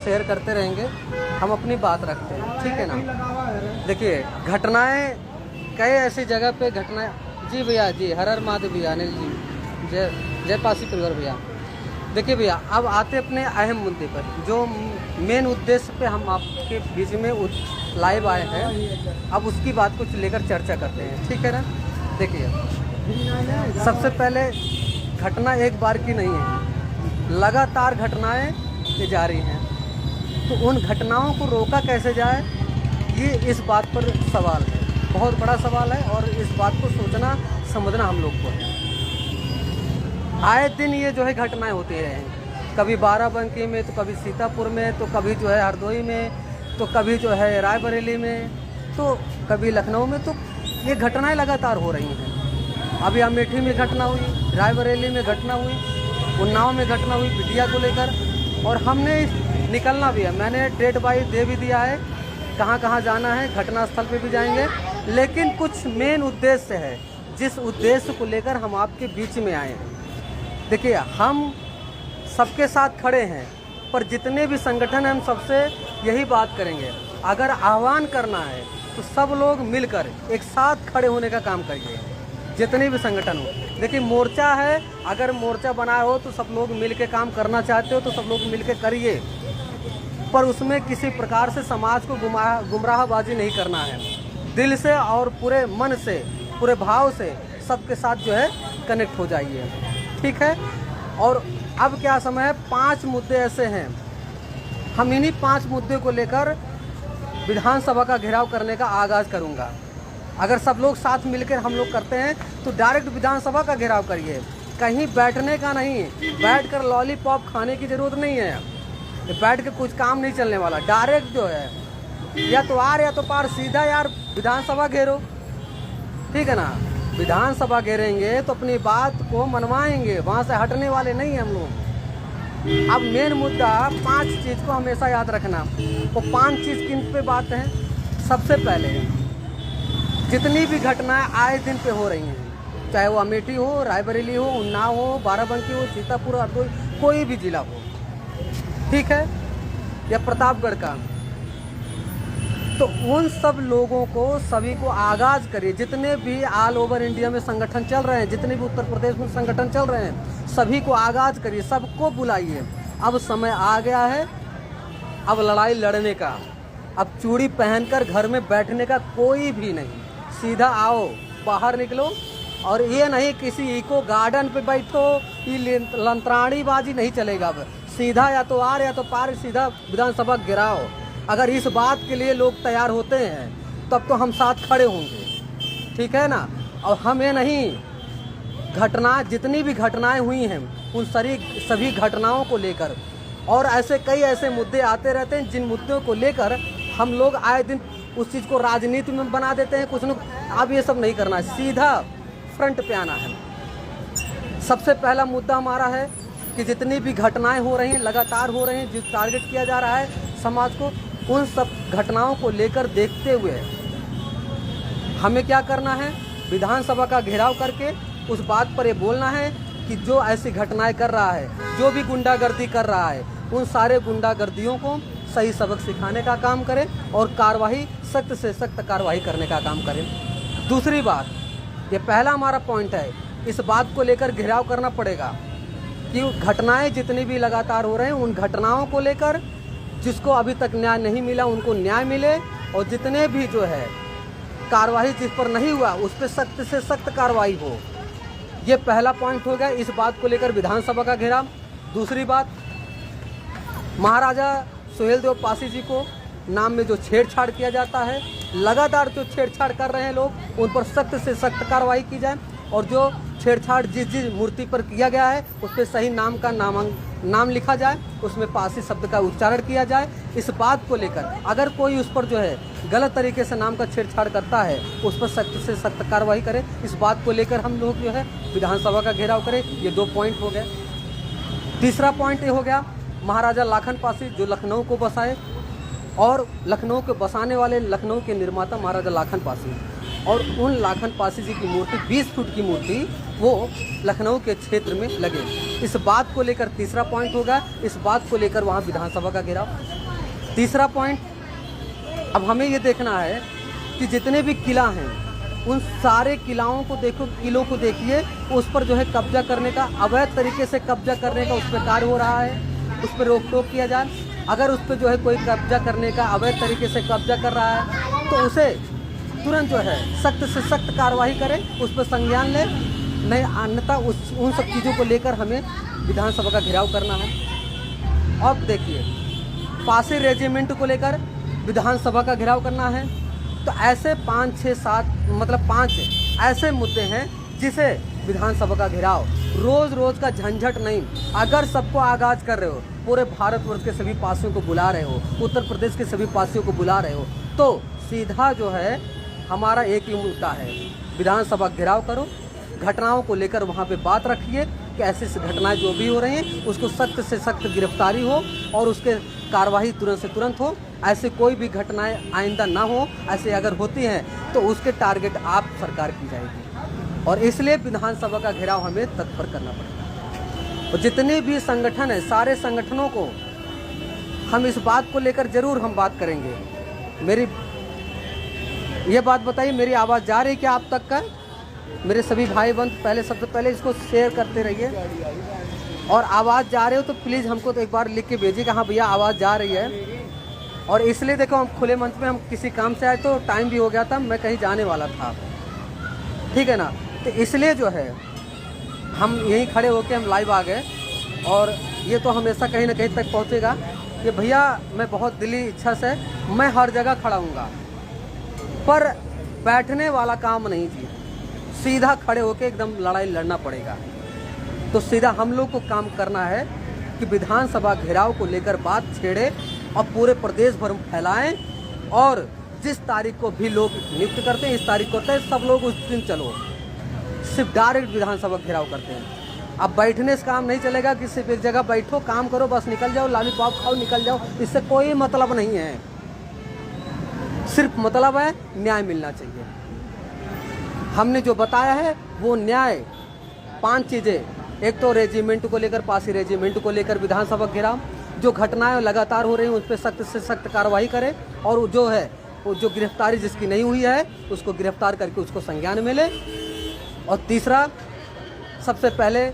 Share करते रहेंगे, हम अपनी बात रखते हैं, ठीक है ना। देखिए घटनाएं कई ऐसी जगह पे घटनाएं। जी भैया, जी हर हर महादेव भैया, अनिल जी, जय जय पासी परिवार भैया। देखिए भैया, अब आते अपने अहम मुद्दे पर, जो मेन उद्देश्य पे हम आपके बीच में लाइव आए हैं, अब उसकी बात को लेकर चर्चा करते हैं, ठीक है ना। देखिए सबसे पहले घटना एक बार की नहीं है, लगातार घटनाएं ये जारी हैं, तो उन घटनाओं को रोका कैसे जाए, ये इस बात पर सवाल है, बहुत बड़ा सवाल है, और इस बात को सोचना समझना हम लोग को है। आए दिन ये जो है घटनाएं होती हैं, कभी बाराबंकी में, तो कभी सीतापुर में, तो कभी जो है हरदोई में, तो कभी जो है रायबरेली में, तो कभी लखनऊ में, तो ये घटनाएं लगातार हो रही हैं। अभी अमेठी में घटना हुई, रायबरेली में घटना हुई, उन्नाव में घटना हुई बिटिया को लेकर, और हमने निकलना भी है, मैंने डेट वाइज दे भी दिया है कहाँ कहाँ जाना है, घटना स्थल पे भी जाएंगे, लेकिन कुछ मेन उद्देश्य है जिस उद्देश्य को लेकर हम आपके बीच में आए हैं। देखिए हम सबके साथ खड़े हैं, पर जितने भी संगठन हैं हम सबसे यही बात करेंगे, अगर आह्वान करना है तो सब लोग मिलकर एक साथ खड़े होने का काम करिए, जितने भी संगठन हो। देखिए मोर्चा है, अगर मोर्चा बनाया हो तो सब लोग मिल के काम करना चाहते हो तो सब लोग मिल के करिए, पर उसमें किसी प्रकार से समाज को गुमराहबाजी नहीं करना है। दिल से और पूरे मन से, पूरे भाव से सबके साथ जो है कनेक्ट हो जाइए, ठीक है। और अब क्या समय है, 5 मुद्दे ऐसे हैं, हम इन्हीं 5 मुद्दे को लेकर विधानसभा का घेराव करने का आगाज़ करूंगा। अगर सब लोग साथ मिलकर हम लोग करते हैं तो डायरेक्ट विधानसभा का घेराव करिए, कहीं बैठने का नहीं, बैठकर लॉलीपॉप खाने की ज़रूरत नहीं है, बैठ के कुछ काम नहीं चलने वाला। डायरेक्ट जो है या तो आर या तो पार, सीधा यार विधानसभा घेरो, ठीक है ना। विधानसभा घेरेंगे तो अपनी बात को मनवाएंगे, वहाँ से हटने वाले नहीं हैं हम लोग। अब मेन मुद्दा 5 चीज़ को हमेशा याद रखना, वो 5 चीज़ किन पे बात है। सबसे पहले जितनी भी घटनाएं आए दिन पे हो रही हैं, चाहे वो अमेठी हो, रायबरेली हो, उन्नाव हो, बाराबंकी हो, सीतापुर, हरदोई, कोई भी जिला हो, ठीक है, या प्रतापगढ़ का, तो उन सब लोगों को, सभी को आगाज़ करिए। जितने भी ऑल ओवर इंडिया में संगठन चल रहे हैं, जितने भी उत्तर प्रदेश में संगठन चल रहे हैं, सभी को आगाज़ करिए, सबको बुलाइए। अब समय आ गया है, अब लड़ाई लड़ने का, अब चूड़ी पहनकर घर में बैठने का कोई भी नहीं, सीधा आओ, बाहर निकलो, और ये नहीं किसी इको गार्डन पे बैठो, ये लंतरानीबाजी नहीं चलेगा। अब सीधा या तो आर या तो पार, सीधा विधानसभा गिराओ। अगर इस बात के लिए लोग तैयार होते हैं तब तो हम साथ खड़े होंगे, ठीक है ना। और हम ये नहीं, जितनी भी घटनाएं हुई हैं उन सभी घटनाओं को लेकर, और ऐसे कई ऐसे मुद्दे आते रहते हैं जिन मुद्दों को लेकर हम लोग आए दिन उस चीज़ को राजनीति में बना देते हैं कुछ लोग। अब ये सब नहीं करना है, सीधा फ्रंट पे आना है। सबसे पहला मुद्दा हमारा है कि जितनी भी घटनाएं हो रही हैं, लगातार हो रही हैं, जिस टारगेट किया जा रहा है समाज को, उन सब घटनाओं को लेकर देखते हुए हमें क्या करना है, विधानसभा का घेराव करके उस बात पर ये बोलना है कि जो ऐसी घटनाएं कर रहा है, जो भी गुंडागर्दी कर रहा है, उन सारे गुंडागर्दियों को सही सबक सिखाने का काम करें और कार्रवाई, सख्त से सख्त कार्रवाई करने का काम करें। दूसरी बात, ये पहला हमारा पॉइंट है, इस बात को लेकर घेराव करना पड़ेगा कि घटनाएं जितनी भी लगातार हो रहे हैं, उन घटनाओं को लेकर जिसको अभी तक न्याय नहीं मिला उनको न्याय मिले, और जितने भी जो है कार्रवाई जिस पर नहीं हुआ उस पर सख्त से सख्त कार्रवाई हो। ये पहला पॉइंट हो गया, इस बात को लेकर विधानसभा का घेराव। दूसरी बात, महाराजा सुहेलदेव पासी जी को नाम में जो छेड़छाड़ किया जाता है, लगातार जो छेड़छाड़ कर रहे हैं लोग, उन पर सख्त से सख्त कार्रवाई की जाए, और जो छेड़छाड़ जिस मूर्ति पर किया गया है उस पर सही नाम का नाम लिखा जाए, उसमें पासी शब्द का उच्चारण किया जाए। इस बात को लेकर अगर कोई उस पर जो है गलत तरीके से नाम का छेड़छाड़ करता है, उस पर सख्त से सख्त कार्रवाई करें। इस बात को लेकर हम लोग जो है विधानसभा का घेराव करें। ये 2 पॉइंट हो गए। तीसरा पॉइंट ये हो गया, महाराजा लाखन पासी जो लखनऊ को बसाए, और लखनऊ के बसाने वाले लखनऊ के निर्माता महाराजा लाखन पासी, और उन लाखन पासी जी की मूर्ति 20 फुट की मूर्ति वो लखनऊ के क्षेत्र में लगे। इस बात को लेकर तीसरा पॉइंट होगा, इस बात को लेकर वहाँ विधानसभा का घेराव। तीसरा पॉइंट, अब हमें ये देखना है कि जितने भी किला हैं उन सारे किलाओं को देखो, किलों को देखिए, उस पर जो है कब्जा करने का, अवैध तरीके से कब्जा करने का उस पर कार्य हो रहा है, उस पर रोक टोक किया जाए। अगर उस पर जो है कोई कब्जा करने का, अवैध तरीके से कब्जा कर रहा है तो उसे तुरंत जो है सख्त से सख्त कार्रवाई करें, उस पर संज्ञान लें, नहीं अन्यथा उन सब चीज़ों को लेकर हमें विधानसभा का घेराव करना है। अब देखिए, पासी रेजिमेंट को लेकर विधानसभा का घेराव करना है। तो ऐसे 5, 6, 7 मतलब 5 ऐसे मुद्दे हैं जिसे विधानसभा का घेराव, रोज़ रोज़ का झंझट नहीं। अगर सबको आगाज कर रहे हो, पूरे भारतवर्ष के सभी पासियों को बुला रहे हो, उत्तर प्रदेश के सभी पासियों को बुला रहे हो, तो सीधा जो है हमारा एक ही मुद्दा है, विधानसभा घेराव करो, घटनाओं को लेकर वहाँ पे बात रखिए कि ऐसी घटनाएं जो भी हो रही हैं उसको सख्त से सख्त गिरफ्तारी हो और उसके कार्रवाई तुरंत से तुरंत हो। ऐसे कोई भी घटनाएं आइंदा ना हो, ऐसे अगर होती हैं तो उसके टारगेट आप सरकार की जाएगी। और इसलिए विधानसभा का घेराव हमें तत्पर करना पड़ेगा। और जितने भी संगठन हैं, सारे संगठनों को हम इस बात को लेकर जरूर हम बात करेंगे। मेरी ये बात बताइए, मेरी आवाज़ जा रही क्या आप तक का? मेरे सभी भाई बंधु, पहले सबसे पहले इसको शेयर करते रहिए, और आवाज़ जा रहे हो तो प्लीज़ हमको तो एक बार लिख के भेजिए कि हाँ भैया आवाज़ जा रही है। और इसलिए देखो, हम खुले मंच में हम किसी काम से आए तो टाइम भी हो गया था, मैं कहीं जाने वाला था, ठीक है ना, तो इसलिए जो है हम यहीं खड़े होकर हम लाइव आ गए। और ये तो हमेशा कहीं ना कहीं तक पहुँचेगा कि भैया मैं बहुत दिली इच्छा से मैं हर जगह खड़ा हूँगा, पर बैठने वाला काम नहीं जी, सीधा खड़े होकर एकदम लड़ाई लड़ना पड़ेगा। तो सीधा हम लोग को काम करना है कि विधानसभा घेराव को लेकर बात छेड़े और पूरे प्रदेश भर में फैलाएं, और जिस तारीख को भी लोग नियुक्त करते हैं, इस तारीख को तय सब लोग उस दिन चलो, सिर्फ डायरेक्ट विधानसभा घेराव करते हैं। अब बैठने से काम नहीं चलेगा कि सिर्फ एक जगह बैठो, काम करो, बस निकल जाओ, लॉलीपॉप खाओ निकल जाओ, इससे कोई मतलब नहीं है। सिर्फ मतलब है न्याय मिलना चाहिए। हमने जो बताया है वो न्याय, 5 चीज़ें, एक तो रेजिमेंट को लेकर, पासी रेजिमेंट को लेकर विधानसभा घेराव, जो घटनाएं लगातार हो रही हैं उस पर सख्त से सख्त कार्रवाई करें, और जो है वो जो गिरफ्तारी जिसकी नहीं हुई है उसको गिरफ्तार करके उसको संज्ञान मिले। और तीसरा, सबसे पहले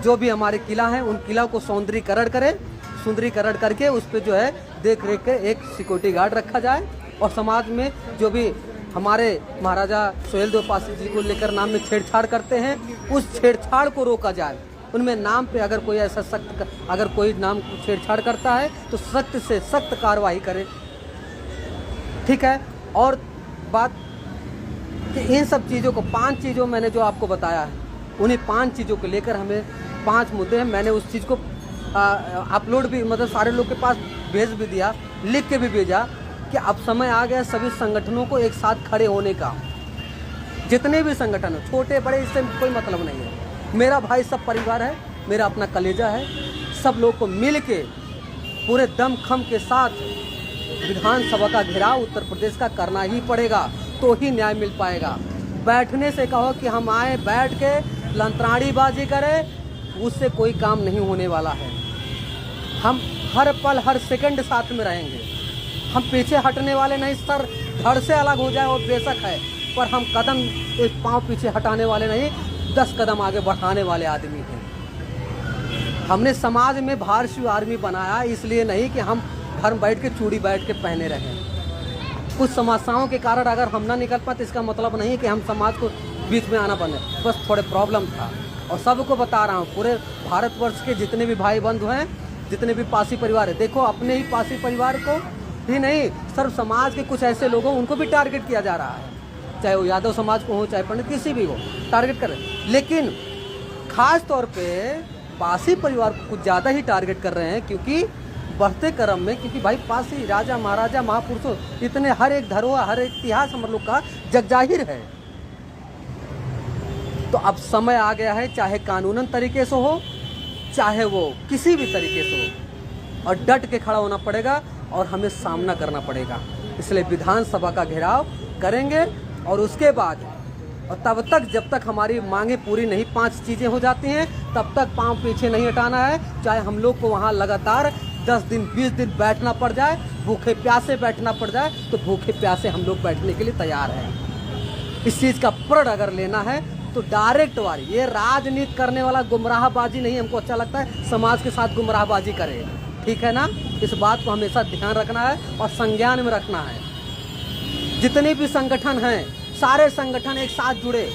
जो भी हमारे किला हैं उन किला को सुंदरीकरण करें, सुंदरीकरण करके उस पर जो है देख रेख के एक सिक्योरिटी गार्ड रखा जाए। और समाज में जो भी हमारे महाराजा सुहेलदेव पासी जी को लेकर नाम में छेड़छाड़ करते हैं, उस छेड़छाड़ को रोका जाए। उनमें नाम पे अगर कोई ऐसा अगर कोई नाम छेड़छाड़ करता है तो सख्त से सख्त कार्रवाई करें, ठीक है। और बात कि इन सब चीज़ों को, 5 चीज़ों मैंने जो आपको बताया है, उन्हीं 5 चीज़ों को लेकर हमें 5 मुद्दे हैं। मैंने उस चीज़ को अपलोड भी, मतलब सारे लोग के पास भेज भी दिया, लिख के भी भेजा कि अब समय आ गया सभी संगठनों को एक साथ खड़े होने का। जितने भी संगठन हो, छोटे बड़े, इससे कोई मतलब नहीं है। मेरा भाई सब परिवार है, मेरा अपना कलेजा है, सब लोग को मिल के पूरे दमखम के साथ विधानसभा का घेराव उत्तर प्रदेश का करना ही पड़ेगा, तो ही न्याय मिल पाएगा। बैठने से कहो कि हम आए बैठ के लंतराड़ीबाजी करें, उससे कोई काम नहीं होने वाला है। हम हर पल हर सेकंड साथ में रहेंगे, हम पीछे हटने वाले नहीं। सर धड़ से अलग हो जाए और बेशक है, पर हम कदम एक पाँव पीछे हटाने वाले नहीं, 10 कदम आगे बढ़ाने वाले आदमी हैं। हमने समाज में भारतीय आर्मी बनाया इसलिए नहीं कि हम घर में बैठ के चूड़ी बैठ के पहने रहें। कुछ समस्याओं के कारण अगर हम ना निकल पाते, इसका मतलब नहीं है कि हम समाज को बीच में आना बने, बस थोड़े प्रॉब्लम था। और सबको बता रहा हूँ, पूरे भारतवर्ष के जितने भी भाई बंधु हैं, जितने भी पासी परिवार है, देखो अपने ही पासी परिवार को ही नहीं, सर्व समाज के कुछ ऐसे लोगों उनको भी टारगेट किया जा रहा है, चाहे वो यादव समाज को हो, चाहे पंडित, किसी भी हो टारगेट कर रहे हैं। लेकिन खास तौर पे पासी परिवार को कुछ ज़्यादा ही टारगेट कर रहे हैं, क्योंकि बढ़ते क्रम में, क्योंकि भाई पासी राजा महाराजा महापुरुषों इतने, हर एक धरोहर, हर एक इतिहास हम लोग का जगजाहिर है। तो अब समय आ गया है, चाहे कानूनन तरीके से हो, चाहे वो किसी भी तरीके से हो, और डट के खड़ा होना पड़ेगा और हमें सामना करना पड़ेगा। इसलिए विधानसभा का घेराव करेंगे और उसके बाद और तब तक जब तक हमारी मांगे पूरी नहीं 5 चीज़ें हो जाती हैं तब तक पाँव पीछे नहीं हटाना है। चाहे हम लोग को वहाँ लगातार 10 दिन 20 दिन बैठना पड़ जाए, भूखे प्यासे बैठना पड़ जाए, तो भूखे प्यासे हम लोग बैठने के लिए तैयार हैं। इस चीज़ का प्रण अगर लेना है तो डायरेक्ट वाली, ये राजनीति करने वाला गुमराहबाजी नहीं हमको अच्छा लगता है। समाज के साथ गुमराहबाजी करे, ठीक है ना। इस बात को हमेशा ध्यान रखना है और संज्ञान में रखना है। जितने भी संगठन हैं, सारे संगठन एक साथ जुड़े,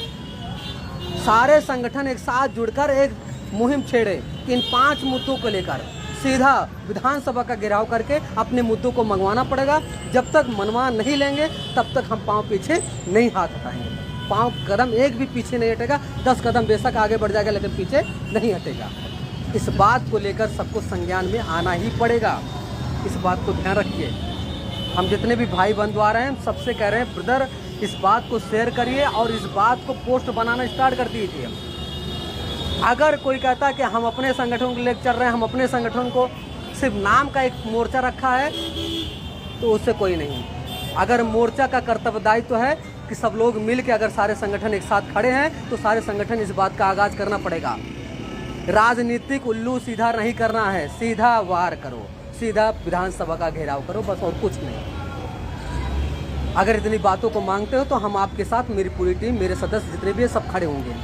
सारे संगठन एक साथ जुड़कर एक मुहिम छेड़े कि इन 5 मुद्दों को लेकर सीधा विधानसभा का घेराव करके अपने मुद्दों को मंगवाना पड़ेगा। जब तक मनवा नहीं लेंगे तब तक हम पाँव पीछे नहीं हाथ हटाएंगे। पाँव कदम एक भी पीछे नहीं हटेगा, 10 कदम बेशक आगे बढ़ जाएगा लेकिन पीछे नहीं हटेगा। इस बात को लेकर सबको संज्ञान में आना ही पड़ेगा। इस बात को ध्यान रखिए। हम जितने भी भाई बंधु आ रहे हैं सबसे कह रहे हैं ब्रदर इस बात को शेयर करिए और इस बात को पोस्ट बनाना स्टार्ट कर दीजिए। अगर कोई कहता है कि हम अपने संगठन को लेकर चल रहे हैं, हम अपने संगठन को सिर्फ नाम का एक मोर्चा रखा है, तो उससे कोई नहीं। अगर मोर्चा का कर्तव्यदायित्व है कि सब लोग मिल के अगर सारे संगठन एक साथ खड़े हैं तो सारे संगठन इस बात का आगाज़ करना पड़ेगा। राजनीतिक उल्लू सीधा नहीं करना है, सीधा वार करो, सीधा विधानसभा का घेराव करो, बस और कुछ नहीं। अगर इतनी बातों को मांगते हो तो हम आपके साथ, मेरी पूरी टीम, मेरे सदस्य जितने भी हैं सब खड़े होंगे।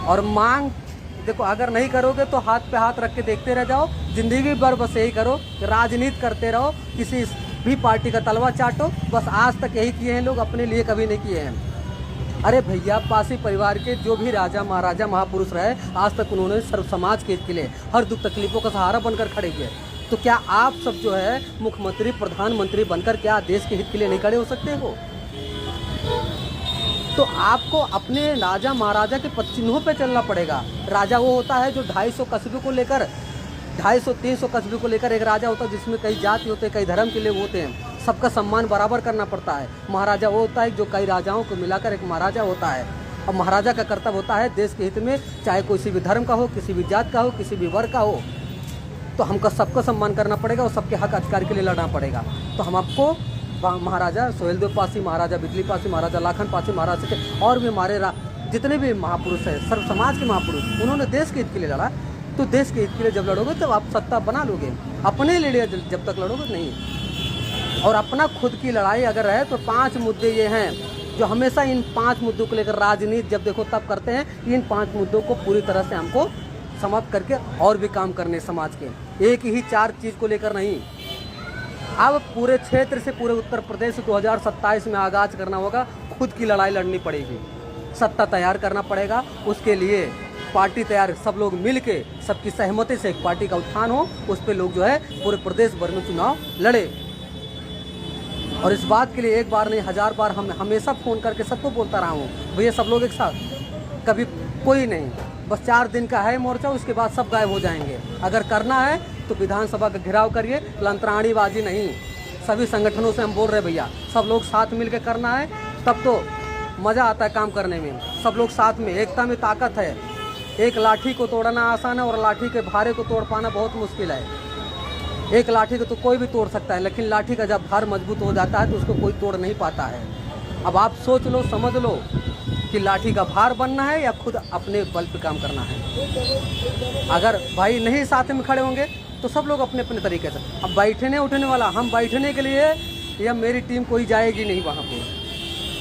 और मांग देखो, अगर नहीं करोगे तो हाथ पे हाथ रख के देखते रह जाओ जिंदगी भर। बस यही करो, राजनीति करते रहो, किसी भी पार्टी का तलवा चाटो। बस आज तक यही किए हैं लोग, अपने लिए कभी नहीं किए हैं। अरे भैया, पासी परिवार के जो भी राजा महाराजा महापुरुष रहे, आज तक उन्होंने सर्व समाज के हित के लिए हर दुख तकलीफों का सहारा बनकर खड़े किए। तो क्या आप सब जो है मुख्यमंत्री प्रधानमंत्री बनकर क्या देश के हित के लिए नहीं खड़े हो सकते हो? तो आपको अपने राजा महाराजा के पद चिन्हों पे चलना पड़ेगा। राजा वो होता है जो 250 कस्बे को लेकर, 250-300 कस्बे को लेकर एक राजा होता है जिसमें कई जाति होते हैं, कई धर्म के लोग होते हैं, सबका सम्मान बराबर करना पड़ता है। महाराजा वो होता है जो कई राजाओं को मिलाकर एक महाराजा होता है। और महाराजा का कर्तव्य होता है देश के हित में, चाहे किसी भी धर्म का हो, किसी भी जात का हो, किसी भी वर्ग का हो, तो हमको सबका सम्मान करना पड़ेगा और सबके हक अधिकार के लिए लड़ना पड़ेगा। तो हम आपको महाराजा सोहेलदेव पासी, महाराजा बिजली पासी, महाराजा लाखन पासी, महाराजा के और भी हमारे जितने भी महापुरुष हैं, सर्व समाज के महापुरुष, उन्होंने देश के हित के लिए लड़ा। तो देश के हित के लिए जब लड़ोगे तब आप सत्ता बना लोगे, अपने लिए जब तक लड़ोगे नहीं। और अपना खुद की लड़ाई अगर है तो 5 मुद्दे ये हैं जो हमेशा इन 5 मुद्दों को लेकर राजनीति जब देखो तब करते हैं। इन 5 मुद्दों को पूरी तरह से हमको समाप्त करके और भी काम करने समाज के, एक ही 4 चीज़ को लेकर नहीं। अब पूरे क्षेत्र से, पूरे उत्तर प्रदेश से 2027 में आगाज करना होगा। खुद की लड़ाई लड़नी पड़ेगी, सत्ता तैयार करना पड़ेगा। उसके लिए पार्टी तैयार, सब लोग मिल के सबकी सहमति से एक पार्टी का उत्थान हो, उस पर लोग जो है पूरे प्रदेश भर में चुनाव लड़े। और इस बात के लिए एक बार नहीं 1000 बार हम हमेशा फ़ोन करके सबको बोलता रहा हूँ, भैया सब लोग एक साथ, कभी कोई नहीं, बस 4 दिन का है मोर्चा, उसके बाद सब गायब हो जाएंगे। अगर करना है तो विधानसभा का घेराव करिए, लंतराणीबाजी नहीं। सभी संगठनों से हम बोल रहे भैया, सब लोग साथ मिल के करना है, तब तो मज़ा आता है काम करने में। सब लोग साथ में, एकता में ताकत है। एक लाठी को तोड़ना आसान है और लाठी के भारे को तोड़ पाना बहुत मुश्किल है। एक लाठी को तो कोई भी तोड़ सकता है, लेकिन लाठी का जब भार मजबूत हो जाता है तो उसको कोई तोड़ नहीं पाता है। अब आप सोच लो, समझ लो कि लाठी का भार बनना है या खुद अपने बल पे काम करना है। अगर भाई नहीं साथ में खड़े होंगे तो सब लोग अपने अपने तरीके से। अब बैठने उठने वाला, हम बैठने के लिए या मेरी टीम कोई जाएगी नहीं वहाँ पे।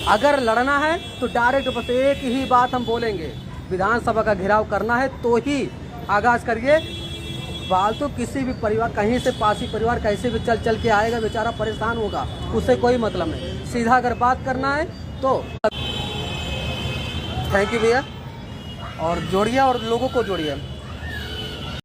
अगर लड़ना है तो डायरेक्ट बस एक ही बात हम बोलेंगे, विधानसभा का घेराव करना है तो ही आगाज़ करिए। फालतू किसी भी परिवार, कहीं से पासी परिवार कैसे भी चल चल के आएगा, बेचारा परेशान होगा, उससे कोई मतलब नहीं। सीधा अगर बात करना है तो थैंक यू भैया, और जोड़िए और लोगों को जोड़िए।